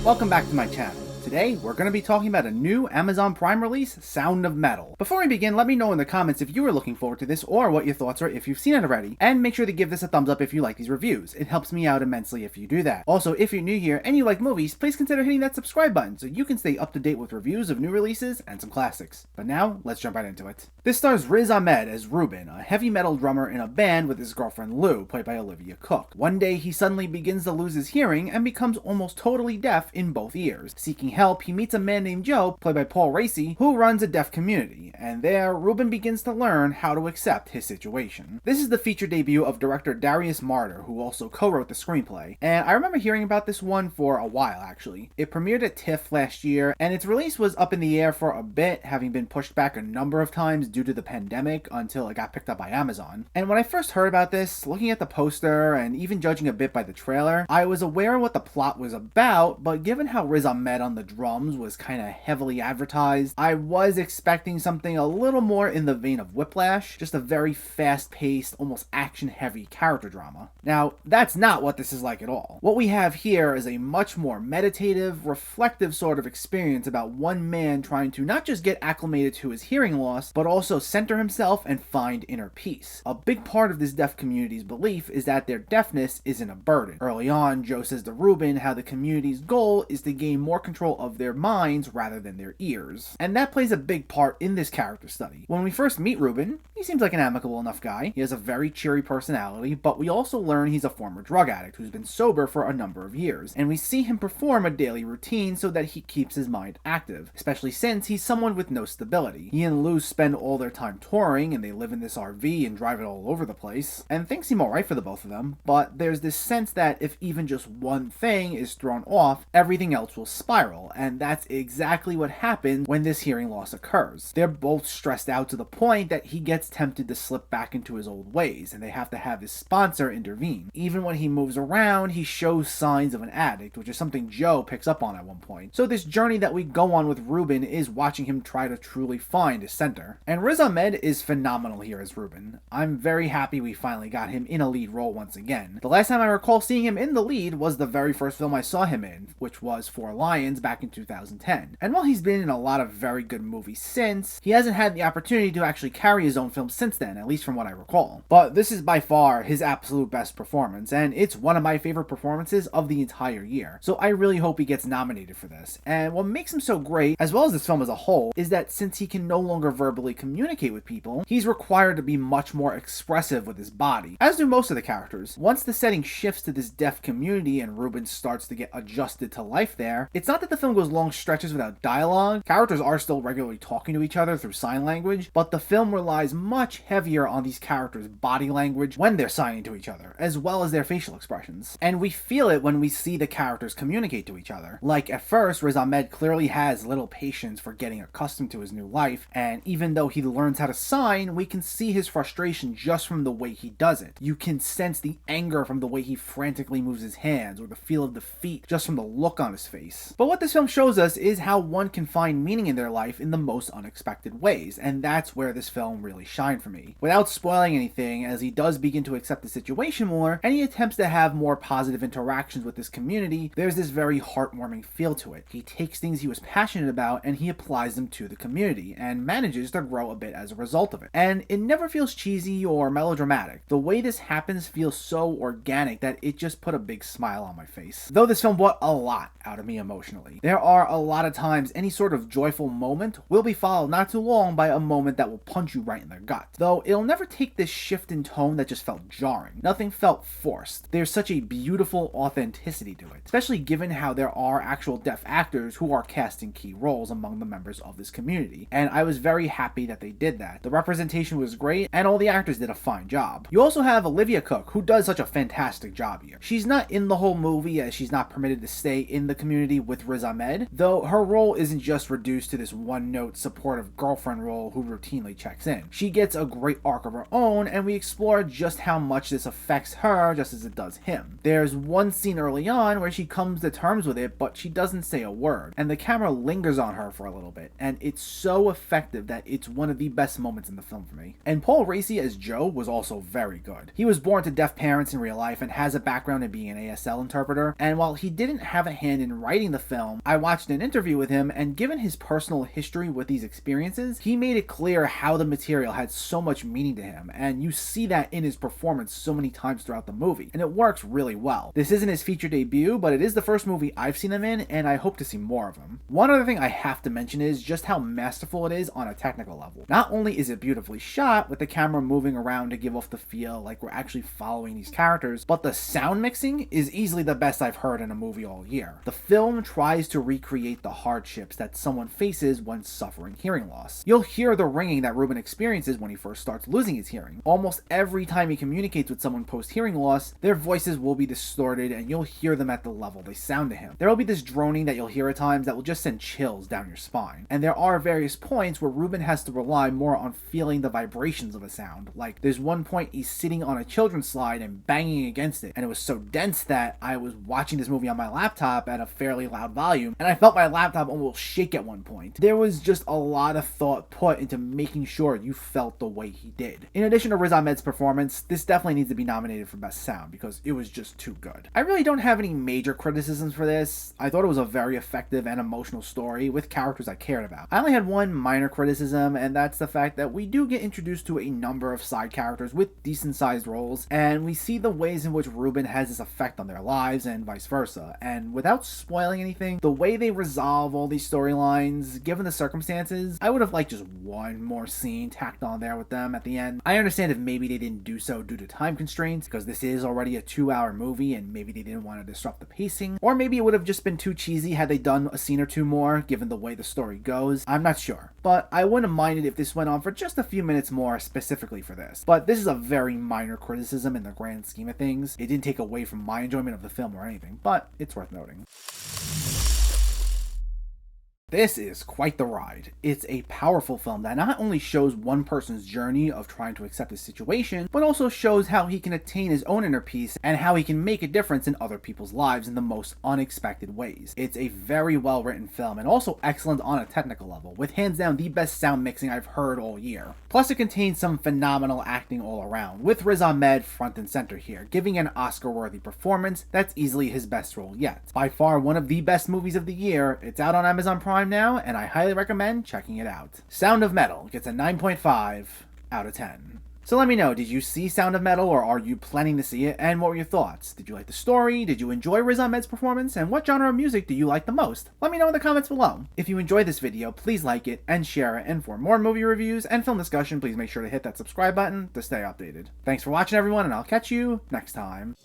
Welcome back to my channel. Today, we're going to be talking about a new Amazon Prime release, Sound of Metal. Before we begin, let me know in the comments if you are looking forward to this or what your thoughts are if you've seen it already, and make sure to give this a thumbs up if you like these reviews. It helps me out immensely if you do that. Also, if you're new here and you like movies, please consider hitting that subscribe button so you can stay up to date with reviews of new releases and some classics. But now, let's jump right into it. This stars Riz Ahmed as Ruben, a heavy metal drummer in a band with his girlfriend Lou, played by Olivia Cooke. One day, he suddenly begins to lose his hearing and becomes almost totally deaf in both ears. Seeking help, he meets a man named Joe, played by Paul Raci, who runs a deaf community, and there, Ruben begins to learn how to accept his situation. This is the feature debut of director Darius Marder, who also co-wrote the screenplay, and I remember hearing about this one for a while actually. It premiered at TIFF last year, and its release was up in the air for a bit, having been pushed back a number of times due to the pandemic until it got picked up by Amazon. And when I first heard about this, looking at the poster and even judging a bit by the trailer, I was aware of what the plot was about, but given how Riz Ahmed on the drums was kind of heavily advertised, I was expecting something a little more in the vein of Whiplash, just a very fast-paced, almost action-heavy character drama. Now, that's not what this is like at all. What we have here is a much more meditative, reflective sort of experience about one man trying to not just get acclimated to his hearing loss, but also center himself and find inner peace. A big part of this deaf community's belief is that their deafness isn't a burden. Early on, Joe says to Ruben how the community's goal is to gain more control of their minds rather than their ears. And that plays a big part in this character study. When we first meet Ruben, he seems like an amicable enough guy. He has a very cheery personality, but we also learn he's a former drug addict who's been sober for a number of years. And we see him perform a daily routine so that he keeps his mind active, especially since he's someone with no stability. He and Lou spend all their time touring, and they live in this RV and drive it all over the place. And things seem alright for the both of them, but there's this sense that if even just one thing is thrown off, everything else will spiral, and that's exactly what happens when this hearing loss occurs. They're both stressed out to the point that he gets tempted to slip back into his old ways, and they have to have his sponsor intervene. Even when he moves around, he shows signs of an addict, which is something Joe picks up on at one point. So this journey that we go on with Ruben is watching him try to truly find his center. And Riz Ahmed is phenomenal here as Ruben. I'm very happy we finally got him in a lead role once again. The last time I recall seeing him in the lead was the very first film I saw him in, which was Four Lions back in 2010. And while he's been in a lot of very good movies since, he hasn't had the opportunity to actually carry his own film since then, at least from what I recall. But this is by far his absolute best performance, and it's one of my favorite performances of the entire year. So I really hope he gets nominated for this. And what makes him so great, as well as this film as a whole, is that since he can no longer verbally communicate with people, he's required to be much more expressive with his body, as do most of the characters. Once the setting shifts to this deaf community and Ruben starts to get adjusted to life there, it's not that the film goes long stretches without dialogue. Characters are still regularly talking to each other through sign language, but the film relies much heavier on these characters' body language when they're signing to each other, as well as their facial expressions. And we feel it when we see the characters communicate to each other. Like, at first, Riz Ahmed clearly has little patience for getting accustomed to his new life, and even though he learns how to sign, we can see his frustration just from the way he does it. You can sense the anger from the way he frantically moves his hands, or the feel of defeat just from the look on his face. But what this film shows us is how one can find meaning in their life in the most unexpected ways, and that's where this film really shined for me. Without spoiling anything, as he does begin to accept the situation more, and he attempts to have more positive interactions with this community, there's this very heartwarming feel to it. He takes things he was passionate about and he applies them to the community, and manages to grow a bit as a result of it. And it never feels cheesy or melodramatic. The way this happens feels so organic that it just put a big smile on my face. Though this film brought a lot out of me emotionally. There are a lot of times any sort of joyful moment will be followed not too long by a moment that will punch you right in the gut. Though it'll never take this shift in tone that just felt jarring. Nothing felt forced. There's such a beautiful authenticity to it, especially given how there are actual deaf actors who are casting key roles among the members of this community. And I was very happy that they did that. The representation was great, and all the actors did a fine job. You also have Olivia Cooke, who does such a fantastic job here. She's not in the whole movie, as she's not permitted to stay in the community with Riz Ahmed, though her role isn't just reduced to this one-note supportive girlfriend role who routinely checks in. She gets a great arc of her own, and we explore just how much this affects her just as it does him. There's one scene early on where she comes to terms with it, but she doesn't say a word, and the camera lingers on her for a little bit, and it's so effective that it's one of the best moments in the film for me. And Paul Raci as Joe was also very good. He was born to deaf parents in real life and has a background in being an ASL interpreter, and while he didn't have a hand in writing the film, I watched an interview with him, and given his personal history with these experiences, he made it clear how the material had so much meaning to him, and you see that in his performance so many times throughout the movie, and it works really well. This isn't his feature debut, but it is the first movie I've seen him in, and I hope to see more of him. One other thing I have to mention is just how masterful it is on a technical level. Not only is it beautifully shot, with the camera moving around to give off the feel like we're actually following these characters, but the sound mixing is easily the best I've heard in a movie all year. The film tries to recreate the hardships that someone faces when suffering hearing loss. You'll hear the ringing that Ruben experiences when he first starts losing his hearing. Almost every time he communicates with someone post-hearing loss, their voices will be distorted and you'll hear them at the level they sound to him. There will be this droning that you'll hear at times that will just send chills down your spine. And there are various points where Ruben has to rely more on feeling the vibrations of a sound. Like, there's one point he's sitting on a children's slide and banging against it, and it was so dense that I was watching this movie on my laptop at a fairly loud volume, and I felt my laptop almost shake at one point. There was just a lot of thought put into making sure you felt the way he did. In addition to Riz Ahmed's performance, this definitely needs to be nominated for Best Sound because it was just too good. I really don't have any major criticisms for this. I thought it was a very effective and emotional story with characters I cared about. I only had one minor criticism, and that's the fact that we do get introduced to a number of side characters with decent sized roles, and we see the ways in which Ruben has this effect on their lives and vice versa. And without spoiling anything, the way they resolve all these storylines, given the circumstances, I would have liked just one more scene tacked on there with them at the end. I understand if maybe they didn't do so due to time constraints, because this is already a 2-hour movie and maybe they didn't want to disrupt the pacing, or maybe it would have just been too cheesy had they done a scene or two more given the way the story goes. I'm not sure, but I wouldn't have minded if this went on for just a few minutes more specifically for this. But this is a very minor criticism in the grand scheme of things. It didn't take away from my enjoyment of the film or anything, but it's worth noting. This is quite the ride. It's a powerful film that not only shows one person's journey of trying to accept his situation, but also shows how he can attain his own inner peace and how he can make a difference in other people's lives in the most unexpected ways. It's a very well written film and also excellent on a technical level, with hands down the best sound mixing I've heard all year. Plus it contains some phenomenal acting all around, with Riz Ahmed front and center here, giving an Oscar-worthy performance that's easily his best role yet. By far one of the best movies of the year. It's out on Amazon Prime now, and I highly recommend checking it out. Sound of Metal gets a 9.5 out of 10. So let me know, did you see Sound of Metal, or are you planning to see it, and what were your thoughts? Did you like the story? Did you enjoy Riz Ahmed's performance? And what genre of music do you like the most? Let me know in the comments below. If you enjoyed this video, please like it and share it, and for more movie reviews and film discussion, please make sure to hit that subscribe button to stay updated. Thanks for watching everyone, and I'll catch you next time.